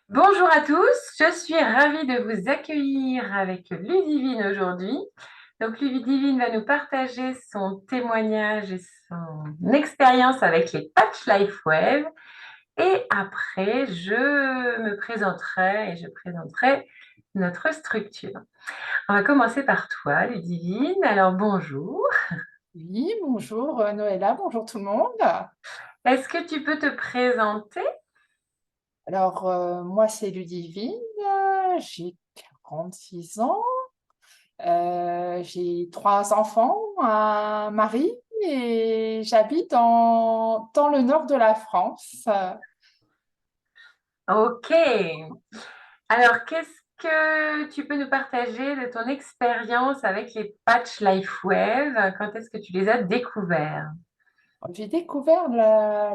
Bonjour à tous, je suis ravie de vous accueillir avec Ludivine aujourd'hui. Donc Ludivine va nous partager son témoignage et son expérience avec les Patch Life Web. Et après, je me présenterai et je présenterai notre structure. On va commencer par toi, Ludivine. Alors bonjour. Oui, bonjour Noëlla, bonjour tout le monde. Est-ce que tu peux te présenter? Alors, moi, c'est Ludivine, j'ai 46 ans, j'ai trois enfants, un mari et j'habite dans le nord de la France. Ok. Alors, qu'est-ce que tu peux nous partager de ton expérience avec les patchs LifeWave? Quand est-ce que tu les as découverts? J'ai découvert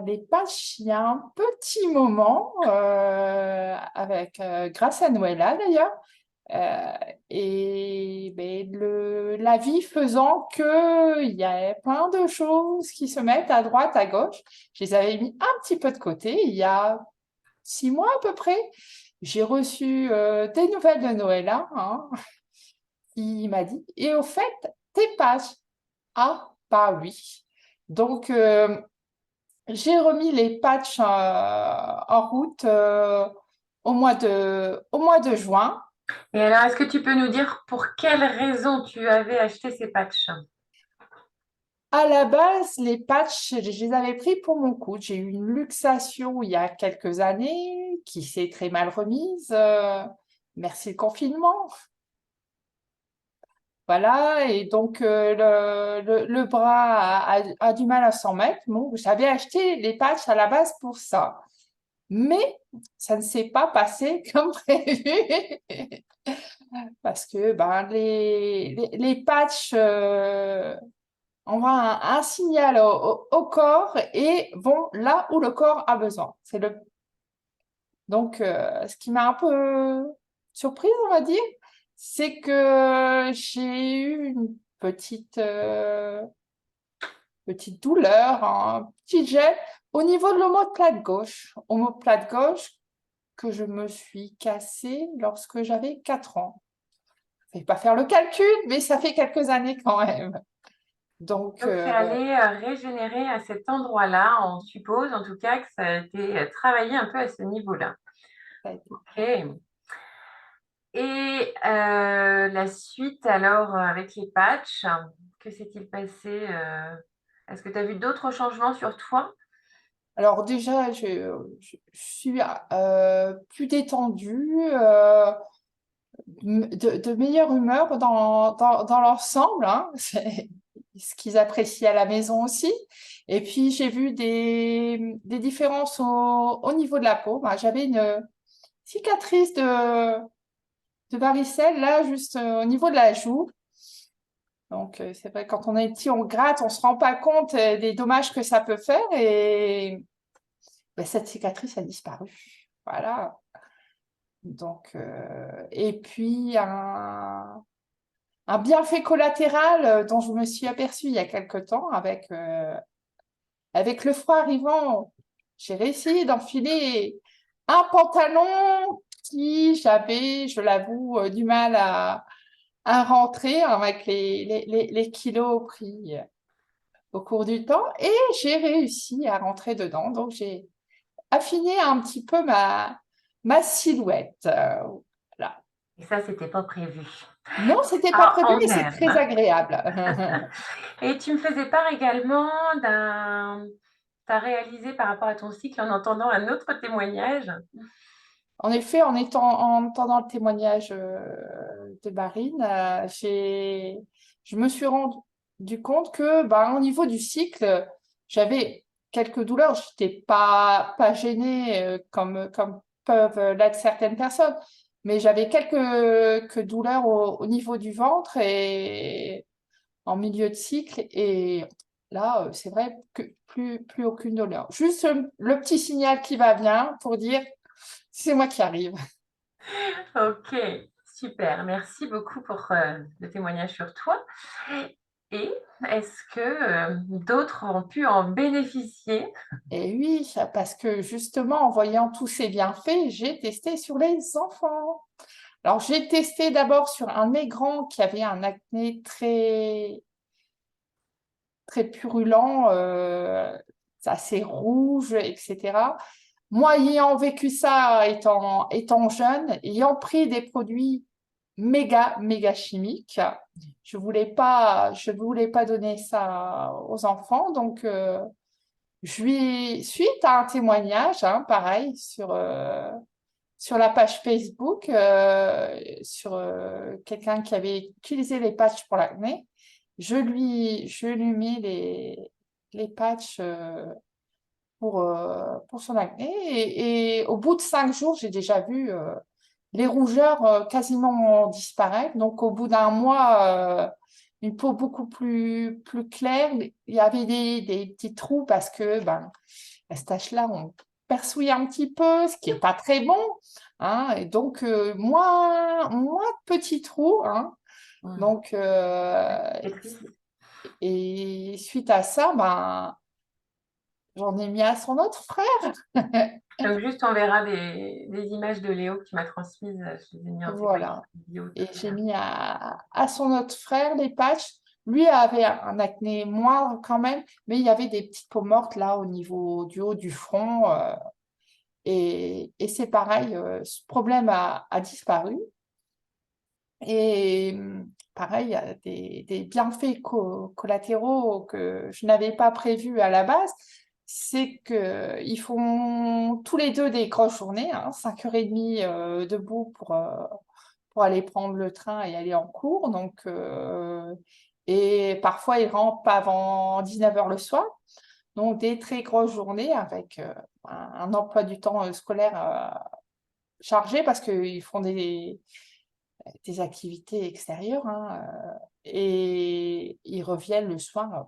les patchs il y a un petit moment, grâce à Noëlla d'ailleurs. Euh, et ben, la vie faisant qu'il y a plein de choses qui se mettent à droite, à gauche. Je les avais mis un petit peu de côté. Il y a 6 mois à peu près, j'ai reçu des nouvelles de Noël, hein, qui m'a dit, et au fait, tes pages. Ah, bah oui. Donc, j'ai remis les patchs en route au mois de juin. Et alors, est-ce que tu peux nous dire pour quelles raisons tu avais acheté ces patchs? À la base, les patchs, je les avais pris pour mon coude. J'ai eu une luxation il y a quelques années qui s'est très mal remise. Merci le confinement. Voilà, et donc le bras a du mal à s'en mettre. Bon, j'avais acheté les patchs à la base pour ça. Mais ça ne s'est pas passé comme prévu parce que ben, les patchs envoient un signal au corps et vont là où le corps a besoin. Donc, ce qui m'a un peu surprise, on va dire, c'est que j'ai eu une petite douleur, un petit gel au niveau de omoplate gauche que je me suis cassée lorsque j'avais 4 ans. Je ne vais pas faire le calcul, mais ça fait quelques années quand même. Donc, Donc, c'est allé régénérer à cet endroit-là. On suppose en tout cas que ça a été travaillé un peu à ce niveau-là. ça a été- Ok. Et la suite, alors, avec les patchs, que s'est-il passé? Est-ce que tu as vu d'autres changements sur toi? Alors déjà, je suis plus détendue, de meilleure humeur dans l'ensemble, hein. C'est ce qu'ils apprécient à la maison aussi. Et puis, j'ai vu des différences au niveau de la peau. Ben, j'avais une cicatrice de varicelle, là, juste au niveau de la joue. Donc, c'est vrai, quand on est petit, on gratte, on se rend pas compte des dommages que ça peut faire. Et ben, cette cicatrice a disparu. Voilà. Donc, et puis, un bienfait collatéral dont je me suis aperçue il y a quelque temps avec le froid arrivant, j'ai réussi d'enfiler un pantalon qui j'avais, je l'avoue, du mal à rentrer avec les kilos pris au cours du temps et j'ai réussi à rentrer dedans. Donc j'ai affiné un petit peu ma silhouette. Voilà. Et ça, c'était pas prévu. Non, c'était pas Ah, prévu, on mais c'est très aime. agréable. Et tu me faisais part également t'as réalisé par rapport à ton cycle en entendant un autre témoignage. En effet, en entendant le témoignage de Marine, je me suis rendu compte que, ben, au niveau du cycle, j'avais quelques douleurs. Je n'étais pas gênée comme peuvent l'être certaines personnes, mais j'avais quelques douleurs au niveau du ventre et en milieu de cycle. Et là, c'est vrai que plus aucune douleur. Juste le petit signal qui va bien pour dire c'est moi qui arrive. Ok, super. Merci beaucoup pour le témoignage sur toi. Et est-ce que d'autres ont pu en bénéficier? Et oui, parce que justement, en voyant tous ces bienfaits, j'ai testé sur les enfants. Alors, j'ai testé d'abord sur un de mes grands qui avait un acné très, très purulent, assez rouge, etc. Moi, ayant vécu ça étant jeune, ayant pris des produits méga chimiques, je voulais pas donner ça aux enfants. Donc, suite à un témoignage, hein, pareil, sur la page Facebook, sur quelqu'un qui avait utilisé les patchs pour l'acné, je lui mis les patchs pour son acné. Et au bout de 5 jours, j'ai déjà vu les rougeurs quasiment disparaître. Donc, au bout d'un mois, une peau beaucoup plus claire. Il y avait des petits trous parce que ben, à cet âge-là, on persouille un petit peu, ce qui n'est pas très bon. Hein, et donc, moins de petits trous. Hein. Hmm. Donc, C'est triste. et suite à ça, ben, j'en ai mis à son autre frère. Donc, juste, on verra des images de Léo que tu m'as transmises. Je les ai mis en témoignage Voilà. vidéo Et tout à j'ai l'heure. mis à son autre frère les patchs. Lui avait un acné moindre quand même, mais il y avait des petites peaux mortes là au niveau du haut du front. Et c'est pareil, ce problème a disparu. Et pareil, il y a des bienfaits collatéraux que je n'avais pas prévus à la base. C'est qu'ils font tous les deux des grosses journées, hein, 5h30 debout pour aller prendre le train et aller en cours. Donc, et parfois, ils rentrent pas avant 19h le soir. Donc, des très grosses journées avec un emploi du temps scolaire chargé parce qu'ils font des activités extérieures. Hein, et ils reviennent le soir.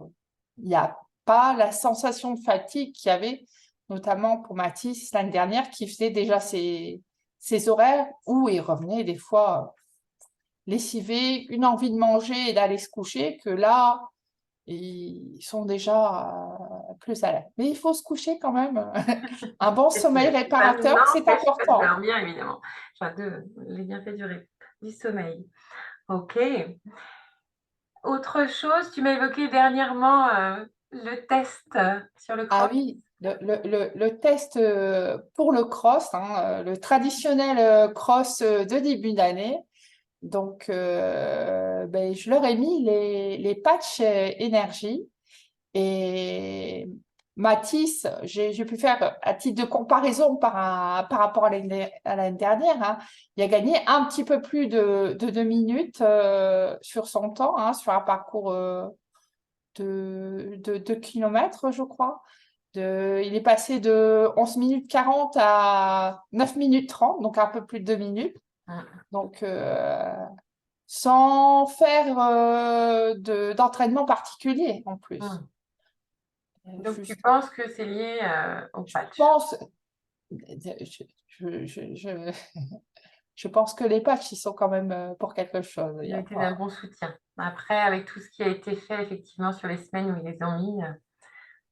Il n'y a pas la sensation de fatigue qu'il y avait, notamment pour Mathis l'année dernière, qui faisait déjà ses horaires où il revenait des fois lessivé, une envie de manger et d'aller se coucher, que là, ils sont déjà plus à l'aise. Mais il faut se coucher quand même. Un bon C'est sûr. sommeil Ça réparateur, c'est n'empêche pas de important. dormir, évidemment. Enfin, les bienfaits du sommeil. OK. Autre chose, tu m'as évoqué dernièrement le test sur le Ah croc. oui, le test pour le cross, hein, le traditionnel cross de début d'année. Donc, ben, je leur ai mis les patchs énergie. Et Matisse, j'ai pu faire à titre de comparaison par rapport à l'année dernière. Hein, il a gagné un petit peu plus de 2 minutes sur son temps, hein, sur un parcours de 2 kilomètres, je crois. Il est passé de 11 minutes 40 à 9 minutes 30, donc un peu plus de 2 minutes. Mm. Donc, sans faire d'entraînement particulier en plus. Mm. Donc, tu Juste, penses que c'est lié au je patch? pense, je je pense que les patchs, ils sont quand même pour quelque chose. Il y Ils ont a été d'un pas... bon soutien. Après, avec tout ce qui a été fait effectivement sur les semaines où ils les ont mis,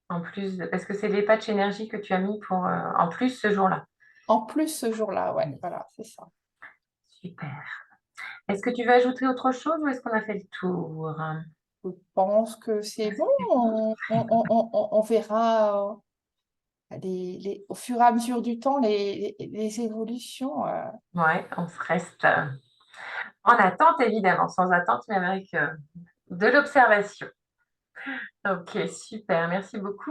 en plus, parce que c'est les patchs énergie que tu as mis pour en plus ce jour-là. En plus, ce jour-là, ouais, Oui. voilà, c'est ça. Super. Est-ce que tu veux ajouter autre chose ou est-ce qu'on a fait le tour? Je pense que c'est bon. On verra au fur et à mesure du temps les évolutions. Ouais, on se reste en attente, évidemment, sans attente, mais avec de l'observation. Ok, super, merci beaucoup.